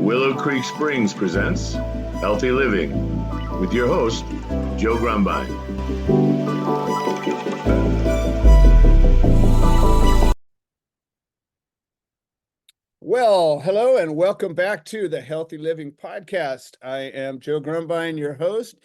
Willow Creek Springs presents Healthy Living with your host, Joe Grumbine. Well, hello and welcome back to the Healthy Living Podcast. I am Joe Grumbine, your host,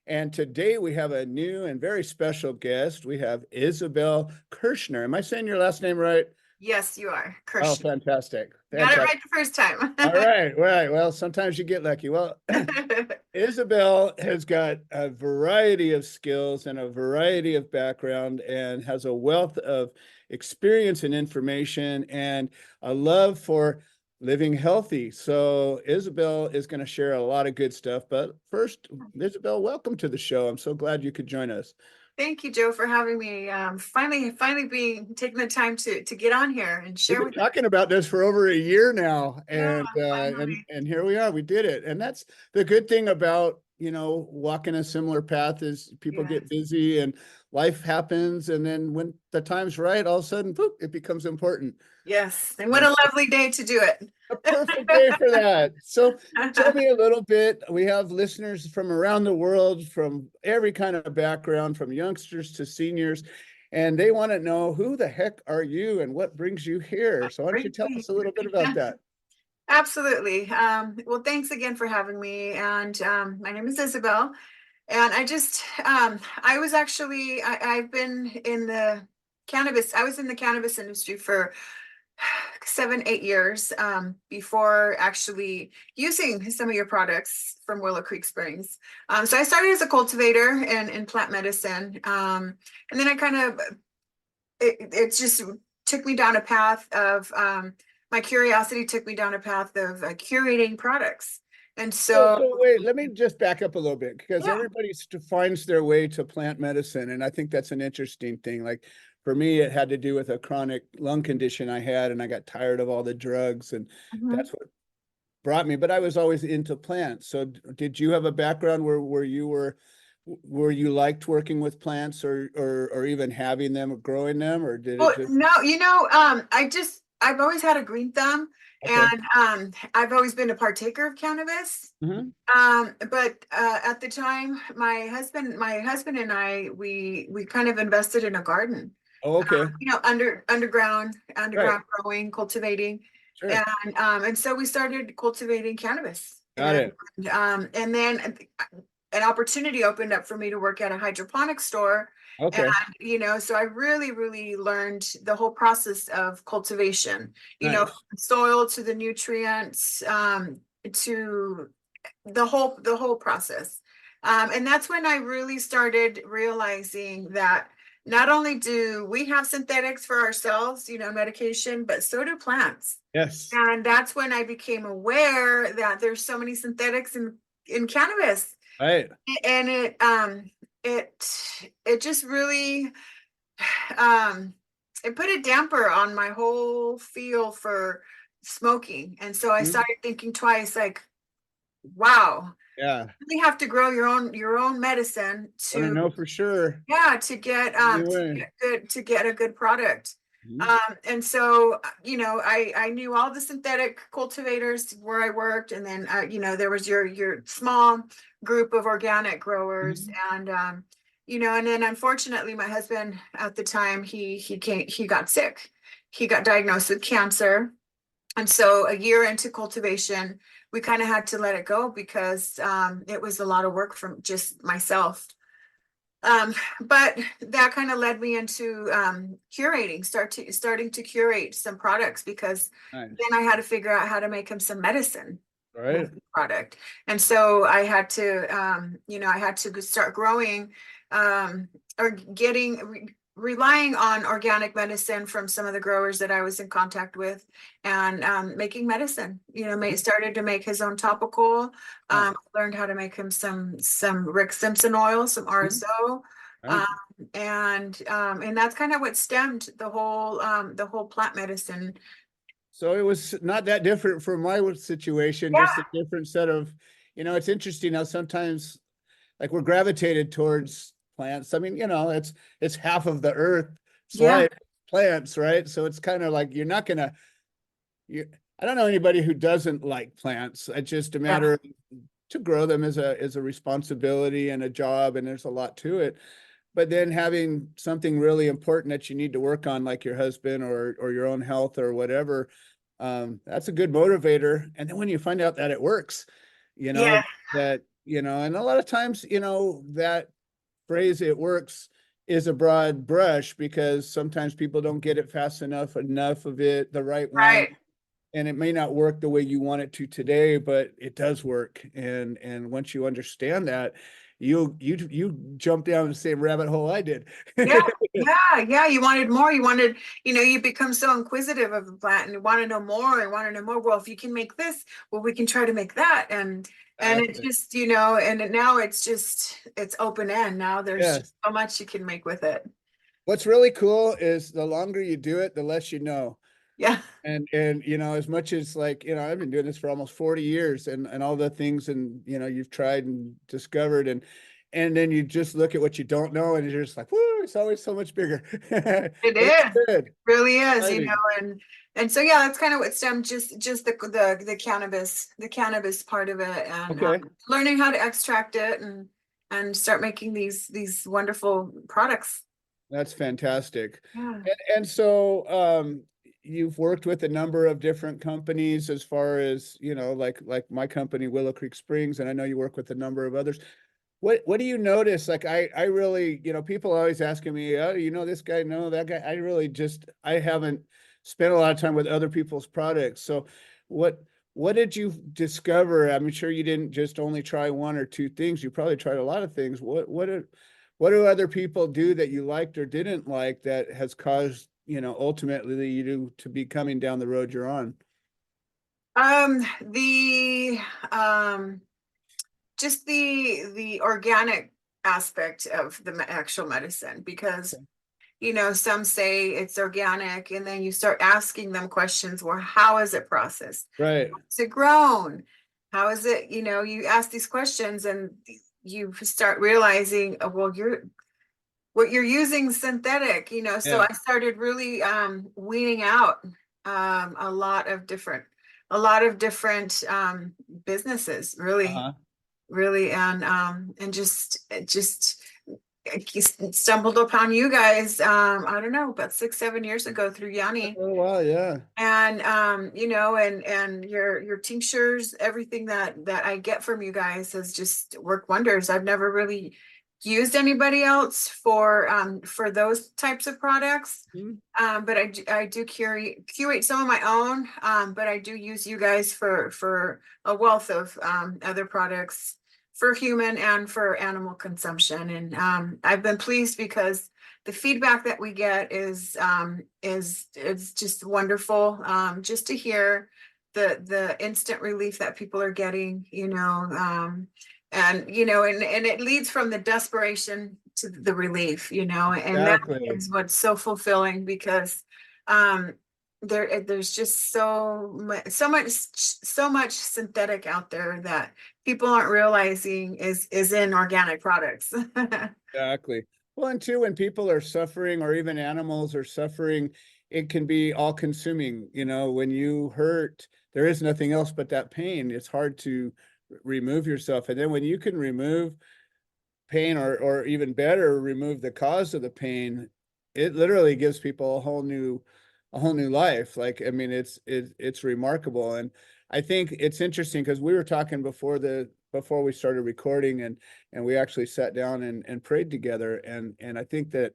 and today we have a new and very special guest. We have Isabel Kirschner. Am I saying your last name right? Yes, you are. Oh, Kirschner. fantastic. Got it right the first time. All right. Well, sometimes you get lucky. Well, Isabel has got a variety of skills and a variety of background and has a wealth of experience and information and a love for living healthy. So Isabel is going to share a lot of good stuff. But first, Isabel, welcome to the show. I'm so glad you could join us. Thank you, Joe, for having me. Finally taking the time to get on here and share We've with been talking about this for over a year now, Yeah, and here we are. We did it, and that's the good thing about walking a similar path is people get busy and life happens, and then when the time's right, all of a sudden, poof, it becomes important. Yes, and what a lovely day to do it. A perfect day for that. So tell me a little bit. We have listeners from around the world, from every kind of background, from youngsters to seniors, and they want to know, who the heck are you and what brings you here? So why don't you tell us a little bit about that? Absolutely. Well, thanks again for having me. And my name is Isabel. And I've been in the I was in the cannabis industry for 7-8 years before actually using some of your products from Willow Creek Springs. So I started as a cultivator in plant medicine. And then it just took me down a path of, my curiosity took me down a path of curating products. And so wait, let me just back up a little bit, because everybody finds their way to plant medicine. And I think that's an interesting thing. Like for me, it had to do with a chronic lung condition I had, and I got tired of all the drugs, and that's what brought me. But I was always into plants. So did you have a background where you liked working with plants, or even having them or growing them, or did it just... No, I've always had a green thumb. Okay. And I've always been a partaker of cannabis. But at the time, my husband and I, we kind of invested in a garden. Oh, okay. Underground Right. growing, cultivating. Sure. And so we started cultivating cannabis. Got it. And then an opportunity opened up for me to work at a hydroponic store. Okay. And, so I really, really learned the whole process of cultivation, Nice. from soil to the nutrients, to the whole process. And that's when I really started realizing that not only do we have synthetics for ourselves, medication, but so do plants. Yes. And that's when I became aware that there's so many synthetics in cannabis. Right. And it just really it put a damper on my whole feel for smoking. And so I started thinking twice, like, wow, yeah, you really have to grow your own medicine to know for sure. To get a good product. And so I knew all the synthetic cultivators where I worked, and then there was your small group of organic growers. And and then unfortunately my husband at the time, he got sick. He got diagnosed with cancer. And so a year into cultivation, we kind of had to let it go, because it was a lot of work from just myself. But that kind of led me into curating, starting to curate some products, because then I had to figure out how to make him some medicine with the product. And so I had to start growing or relying on organic medicine from some of the growers that I was in contact with, and making medicine. Started to make his own topical. Learned how to make him some Rick Simpson oil, some RSO. And that's kind of what stemmed the whole plant medicine. So it was not that different from my situation, just a different set of, it's interesting how sometimes, like, we're gravitated towards plants. I mean, it's half of the earth, life, plants, right? So it's kind of like you're I don't know anybody who doesn't like plants. It's just a matter of to grow them as a responsibility and a job, and there's a lot to it. But then having something really important that you need to work on, like your husband or your own health or whatever, that's a good motivator. And then when you find out that it works, you know, Yeah, that, you know, and a lot of times, you know, that phrase "it works" is a broad brush because sometimes people don't get it fast enough of it, the right one, right. and it may not work the way you want it to today, but it does work. And once you understand that, you jump down the same rabbit hole I did. Yeah, yeah. You wanted more. You wanted, you become so inquisitive of the plant and you want to know more and want to know more. Well, if you can make this, well, we can try to make that. And it Exactly. just, and now it's open end. Now there's Yes. just so much you can make with it. What's really cool is the longer you do it, the less you know. Yeah. And you know, as much as like, you know, I've been doing this for almost 40 years and all the things and you know, you've tried and discovered and then you just look at what you don't know and you're just like, whoo, it's always so much bigger. It But it's is, good. really is, Exciting. and so yeah, that's kind of what stemmed just the cannabis part of it, and Okay. learning how to extract it and start making these wonderful products. That's fantastic. Yeah. And so you've worked with a number of different companies as far as, you know, like my company, Willow Creek Springs, and I know you work with a number of others. What do you notice? Like I really, you know, people always asking me, oh, you know, this guy, no, that guy. I really just I haven't spent a lot of time with other people's products. So what what did you discover? I'm sure you didn't just only try one or two things. You probably tried a lot of things. What do other people do that you liked or didn't like that has caused, you know, ultimately you to be coming down the road you're on? The just the organic aspect of the actual medicine, because some say it's organic, and then you start asking them questions. Well, how is it processed? Right. Is it grown? How is it? You ask these questions, and you start realizing, well, what you're using synthetic. So Yeah. I started really weaning out a lot of different businesses, really, Uh-huh. really, and just I stumbled upon you guys, I don't know, about 6 7 years ago through Yanni. Oh, wow, yeah. And and your tinctures, everything that I get from you guys has just worked wonders. I've never really used anybody else for those types of products. Mhm. But I do curate some of my own, but I do use you guys for a wealth of other products for human and for animal consumption. And I've been pleased because the feedback that we get is just wonderful. Just to hear the instant relief that people are getting, and it leads from the desperation to the relief, and that Exactly. is what's so fulfilling, because um there's just so much synthetic out there that people aren't realizing is in organic products. Exactly. Well, and two, when people are suffering or even animals are suffering, it can be all consuming. You know, when you hurt, there is nothing else but that pain. It's hard to remove yourself. And then when you can remove pain or even better, remove the cause of the pain, it literally gives people a whole new life. Like, I mean, it's remarkable. And I think it's interesting because we were talking before we started recording and we actually sat down and prayed together. And I think that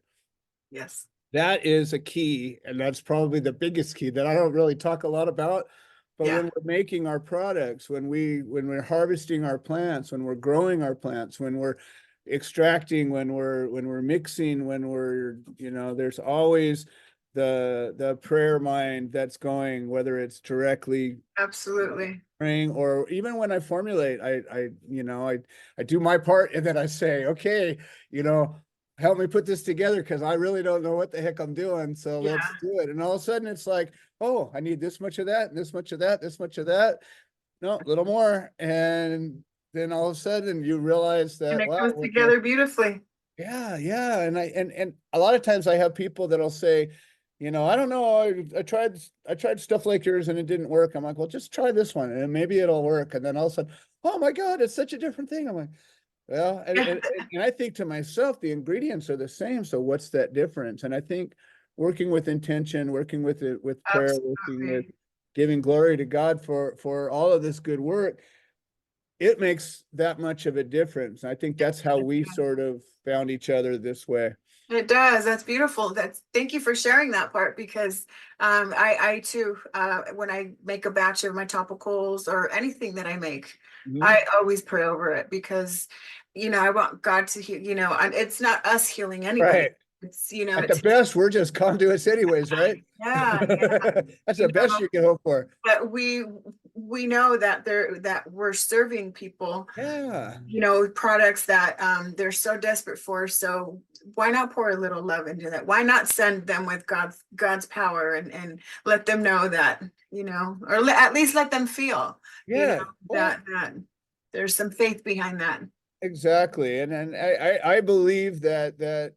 Yes. that is a key, and that's probably the biggest key that I don't really talk a lot about. But Yeah. when we're making our products, when we're harvesting our plants, when we're growing our plants, when we're extracting, when we're mixing, when we're, you know, there's always the prayer mind that's going, whether it's directly Absolutely. praying or even when I formulate, I do my part and then I say, okay, you know, help me put this together because I really don't know what the heck I'm doing. So let's Yeah. do it. And all of a sudden it's like, oh, I need this much of that, and this much of that, this much of that. No, a little more. And then all of a sudden you realize And that, it wow, comes together beautifully. yeah, yeah. And a lot of times I have people that'll say, I don't know. I tried stuff like yours and it didn't work. I'm like, well, just try this one and maybe it'll work. And then all of a sudden, oh my God, it's such a different thing. I'm like, well, and I think to myself, the ingredients are the same. So what's that difference? And I think working with intention, working with it, with prayer, working with Absolutely. giving glory to God for all of this good work, it makes that much of a difference. I think that's how we sort of found each other this way. It does. That's beautiful. Thank you for sharing that part because I too when I make a batch of my topicals or anything that I make, Mhm. I always pray over it because I want God to heal, and it's not us healing anybody. Right. It's At the it's best, we're just conduits anyways, right? yeah, That's you the best know, you can hope for. but we know that we're serving people, Yeah. products that they're so desperate for. So why not pour a little love into that? Why not send them with God's power and let them know that, or at least let them feel, Yeah. Well, that there's some faith behind that. exactly. And I believe that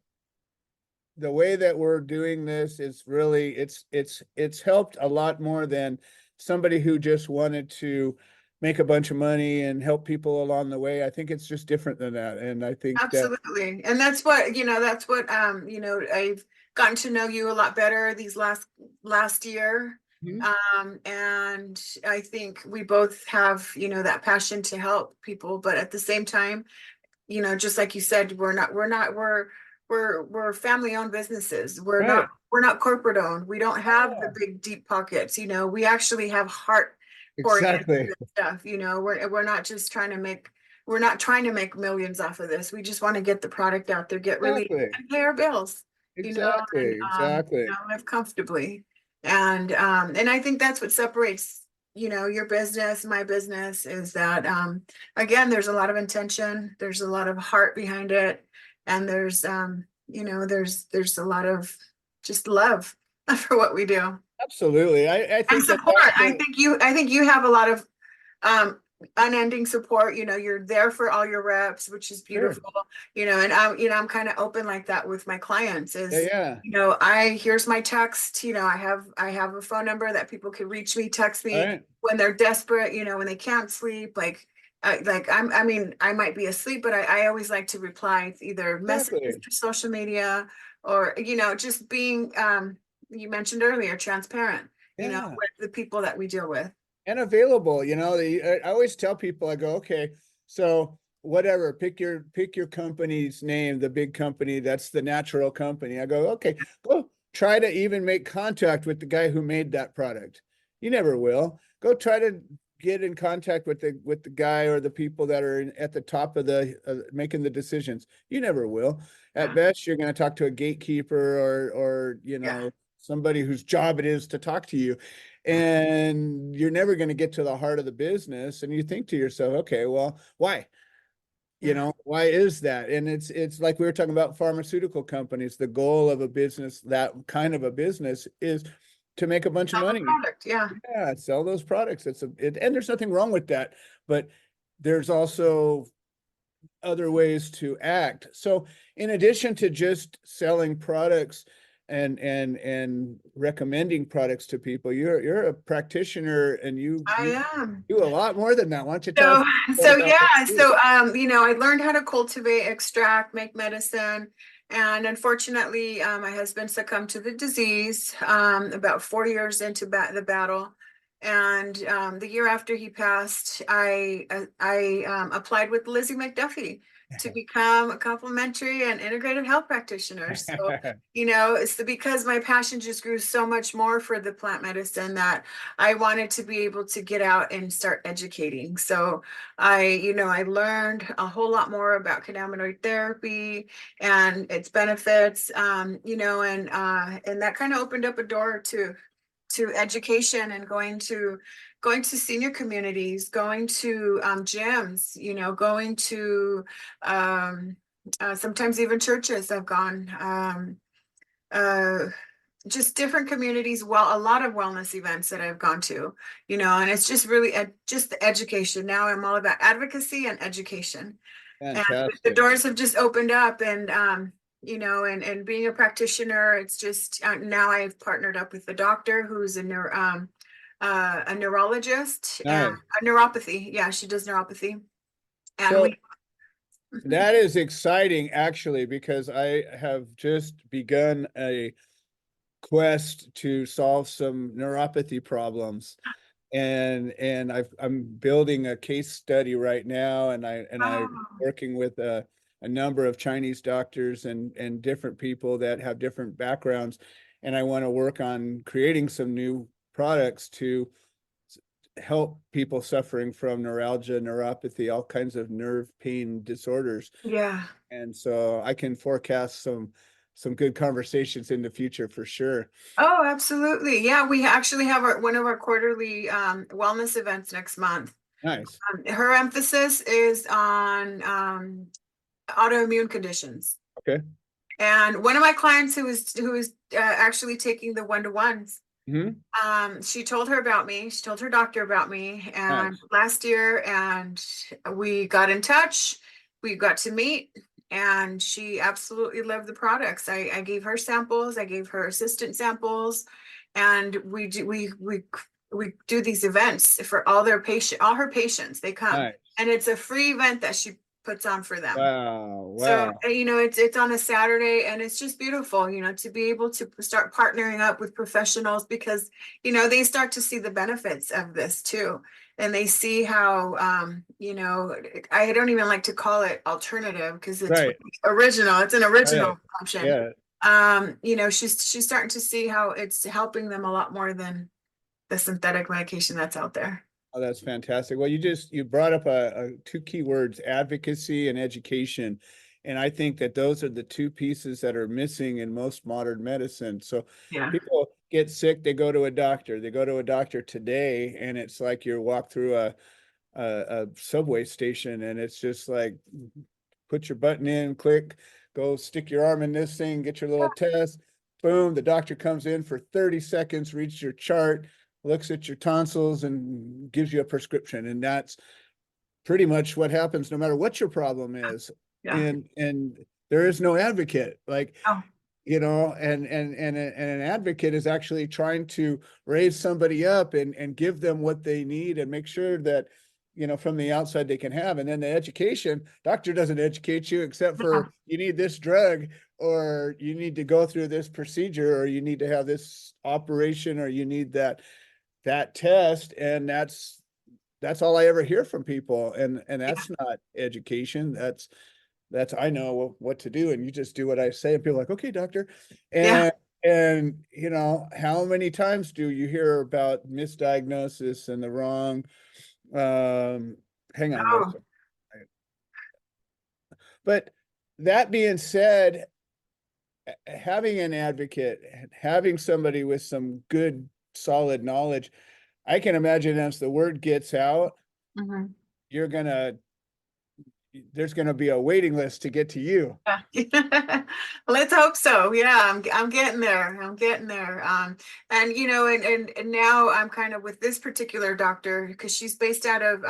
the way that we're doing this is really it's helped a lot more than somebody who just wanted to make a bunch of money and help people along the way. I think it's just different than that. And I think that Absolutely. And that's what I've gotten to know you a lot better these last year. Mhm. And I think we both have, that passion to help people, but at the same time, just like you said, we're family owned businesses. We're not Right. we're not corporate owned. We don't have the Yeah, big deep pockets, we actually have heart pouring into exactly. this stuff. We're not just we're not trying to make millions off of this. We just want to get the product out there, get relief, Exactly. and pay our bills, and Exactly. Exactly. live comfortably. And I think that's what separates, your business, my business, is that again, there's a lot of intention, there's a lot of heart behind it, and there's a lot of just love for what we do. Absolutely. I And think that support. that's I think you have a lot of um unending support. You're there for all your reps, which is sure. beautiful. And I'm kind of open like that with my clients Yeah, is, yeah. here's my text. I have a phone number that people can reach me, text All me right. when they're desperate, when they can't sleep. I might be asleep, but I always like to reply to either messages Exactly. through social media or, just being, you mentioned earlier, transparent, Yeah. with the people that we deal with. And available, I always tell people, I go, okay, so whatever, pick your company's name, the big company, that's the natural company. I go, okay, go try to even make contact with the guy who made that product. You never will. Go try to get in contact with the guy or the people that are at the top of the making the decisions. You never will. At Yeah. best, you're going to talk to a gatekeeper or Yeah. somebody whose job it is to talk to you, and you're never going to get to the heart of the business. And you think to yourself, okay, well, why? Yeah. Why is that? And it's like we were talking about pharmaceutical companies. The goal of a business, that kind of a business, is to make a bunch of Have a money. product. Yeah. Yeah, sell those products. And there's nothing wrong with that, but there's also other ways to act. So in addition to just selling products and recommending products to people, you're a practitioner and you I am. do a lot more than that. Why don't you tell us So, a bit so about what yeah, you do? so I learned how to cultivate, extract, make medicine, and unfortunately, my husband succumbed to the disease about 4 years into the battle. And the year after he passed, I applied with Lizzie McDuffie to become a complementary and integrated health practitioner. So, it's because my passion just grew so much more for the plant medicine that I wanted to be able to get out and start educating. So I learned a whole lot more about cannabinoid therapy and its benefits, and that kind of opened up a door to education and going to senior communities, going to gyms, going to sometimes even churches. I've gone. Uh, just different communities, a lot of wellness events that I've gone to, and it's just really just the education. Now I'm all about advocacy and education, and the Fantastic. doors have just opened up. And you know, and being a practitioner, it's just now I've partnered up with a doctor who's a neurologist and Nice. a neuropathy. Yeah, she does neuropathy. And So we that is exciting, actually, because I have just begun a quest to solve some neuropathy problems. And I'm building a case study right now, and I'm oh, working with a number of Chinese doctors and different people that have different backgrounds, and I want to work on creating some new products to help people suffering from neuralgia, neuropathy, all kinds of nerve pain disorders. yeah. And so I can forecast some good conversations in the future for sure. Oh, absolutely. Yeah, we actually have one of our quarterly wellness events next month. Nice. Her emphasis is on autoimmune conditions. Okay. And one of my clients who is actually taking the one-to-ones, Hmm. she told her about me. She told her doctor about me and Nice. last year, and we got in touch. We got to meet, and she absolutely loved the products. I gave her samples. I gave her assistant samples, and we do these events for all her patients. They come, Nice. and it's a free event that she puts on for them. Wow. So, Wow. you know, it's on a Saturday, and it's just beautiful, you know, to be able to start partnering up with professionals because, you know, they start to see the benefits of this too. And they see how, you know, I don't even like to call it alternative because it's Right. original. It's an Right. original option. Yeah. You know, she's starting to see how it's helping them a lot more than the synthetic medication that's out there. Oh, that's fantastic. Well, you brought up two key words, advocacy and education. And I think that those are the two pieces that are missing in most modern medicine. So Yeah. people get sick, they go to a doctor. They go to a doctor today, and it's like you walk through a subway station, and it's just like put your button in, click, go stick your arm in this thing, get your little test. Boom, the doctor comes in for 30 seconds, reads your chart, looks at your tonsils, and gives you a prescription. And that's pretty much what happens no matter what your problem is. Yeah. And there is no advocate. Like, Oh, you know, and an advocate is actually trying to raise somebody up and give them what they need and make sure that, you know, from the outside they can have. And then the education, doctor doesn't educate you except no. for you need this drug, or you need to go through this procedure, or you need to have this operation, or you need that test. And that's all I ever hear from people. And Yeah. that's not education. That's I know what to do, and you just do what I say, and people are like, okay, doctor. Yeah. And you know, how many times do you hear about misdiagnosis and the wrong hang on, Oh, but that being said, having an advocate, having somebody with some good solid knowledge, I can imagine as the word gets out, mhm. you're gonna there's gonna be a waiting list to get to you. Yeah. Let's hope so. Yeah, I'm getting there. I'm getting there. And you know, and now I'm kind of with this particular doctor because she's based out of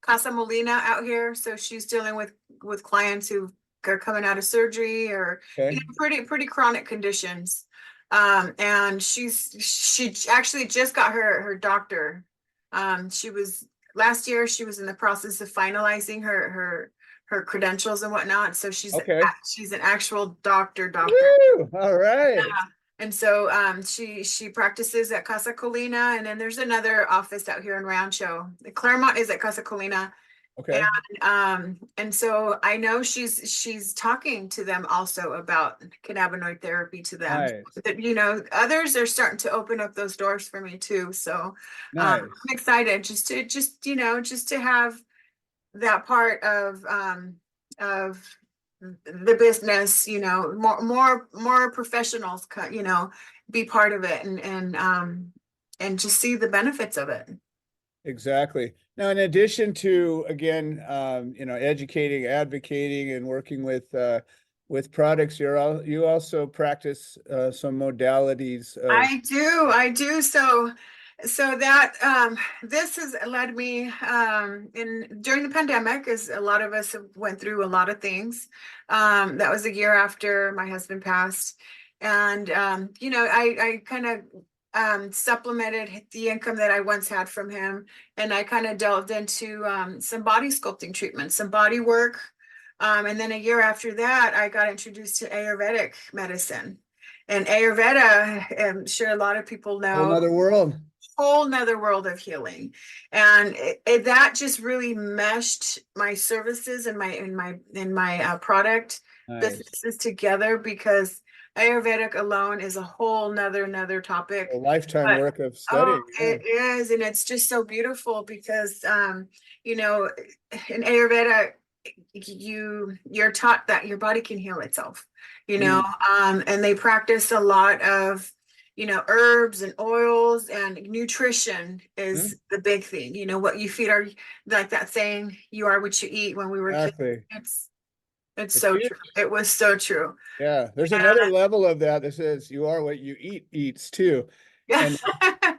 Casa Molina out here. So she's dealing with clients who are coming out of surgery or you Okay. know, pretty chronic conditions. And she actually just got her doctor. She was last year she was in the process of finalizing her credentials and whatnot. So Okay. she's an actual doctor. Woo! All right. And so she practices at Casa Colina, and then there's another office out here in Rancho. Claremont is at Casa Colina. Okay. And so I know she's talking to them also about cannabinoid therapy to them. Nice. That you know, others are starting to open up those doors for me too. So I'm Nice. excited just you know, just to have that part of the business, you know, more professionals, you know, be part of it and just see the benefits of it. Exactly. Now, in addition to, again, you know, educating, advocating, and working with products, you also practice some modalities of. I do. So so that this has led me in during the pandemic, as a lot of us have went through a lot of things. That was a year after my husband passed, and I kind of supplemented the income that I once had from him, and I kind of delved into some body sculpting treatments, some body work. And then a year after that, I got introduced to Ayurvedic medicine. And Ayurveda, I'm sure a lot of people know, Another world. whole nother world of healing. And that just really meshed my services and my product businesses together, because Ayurvedic alone is a whole another topic. A lifetime But work of studying. it is, and it's just so beautiful because in Ayurveda, you're taught that your body can heal itself, and they practice a lot of herbs and oils, and nutrition is the big thing. What you feed are, like that saying, you are what you eat, when we were Exactly. kids. It's so true. It was so true. Yeah, there's another level of that says you are what you eats too. And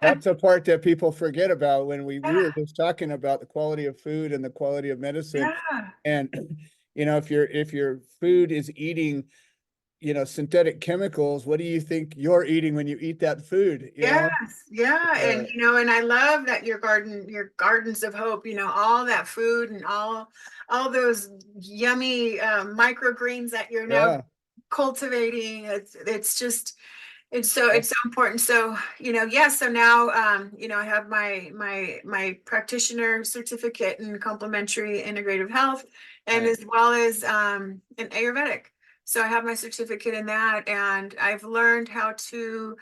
that's a part that people forget about when we were just talking about the quality of food and the quality of medicine. Yeah. And if your food is eating synthetic chemicals, what do you think you're eating when you eat that food? Yeah. And and I love that your gardens of hope, all that food and all those yummy microgreens that you're now cultivating. It's just it's so important. So so now I have my practitioner certificate in complementary integrative health, and as well as in Ayurvedic. So I have my certificate in that, and I've learned how to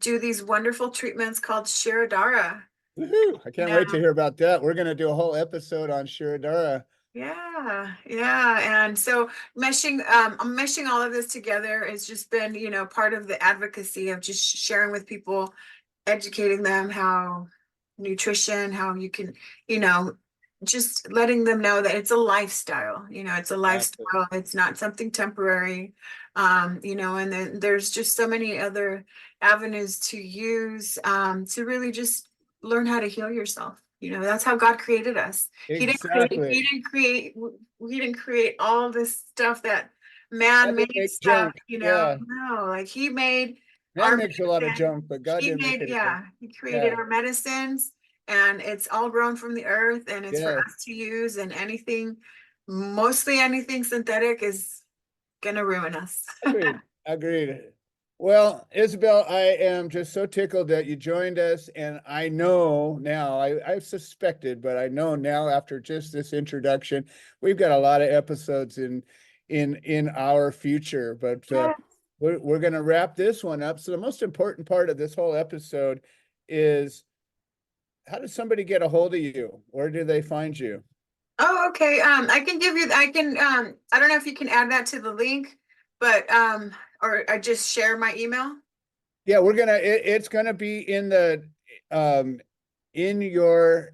do these wonderful treatments called Shirodara. Woohoo! I can't wait to hear about that. We're going to do a whole episode on Shirodara. Yeah. And so meshing all of this together has just been, part of the advocacy of just sharing with people, educating them how nutrition, how you can, just letting them know that it's a lifestyle. It's a lifestyle. It's not something temporary. And then there's just so many other avenues to use to really just learn how to heal yourself. That's how God created us. Exactly. He didn't create all this stuff that man made stuff, no, like he made man makes a lot of junk, but God didn't make it. He created our medicines, and it's all grown from the earth, and it's for us to use. And mostly anything synthetic is gonna ruin us. Agreed. Well, Isabel, I am just so tickled that you joined us, and I know now, I've suspected, but I know now after just this introduction, we've got a lot of episodes in our future, but we're going to wrap this one up. So the most important part of this whole episode is, how does somebody get a hold of you? Where do they find you? Oh, okay. I don't know if you can add that to the link, but or I just share my email. Yeah, it's gonna be in the in your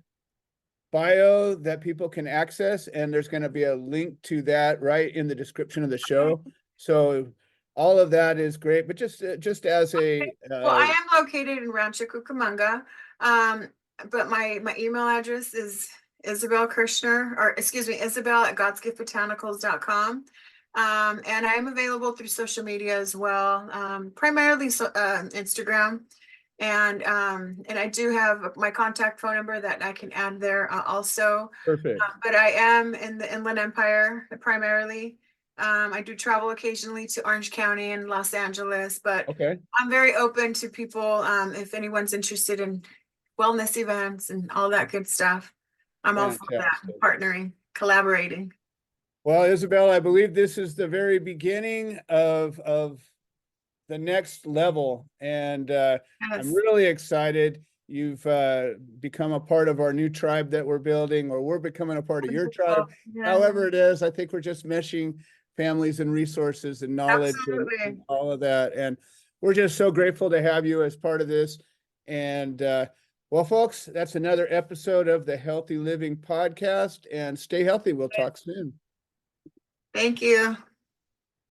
bio that people can access, and there's gonna be a link to that right in the description of the show. So all of that is great, but just as a well, I am located in Rancho Cucamonga, but my email address is Isabel Kirschner, or excuse me, Isabel at godsgiftbotanicals.com. And I am available through social media as well, primarily Instagram. And I do have my contact phone number that I can add there also. Perfect. But I am in the Inland Empire primarily. I do travel occasionally to Orange County and Los Angeles, but I'm very open to people if anyone's interested in wellness events and all that good stuff. I'm all for that, partnering, collaborating. Well, Isabel, I believe this is the very beginning of the next level, and I'm really excited. You've become a part of our new tribe that we're building, or we're becoming a part of your tribe. However it is, I think we're just meshing families and resources and knowledge and all of that. And we're just so grateful to have you as part of this. And well, folks, that's another episode of the Healthy Living Podcast, and stay healthy. We'll talk soon. Thank you.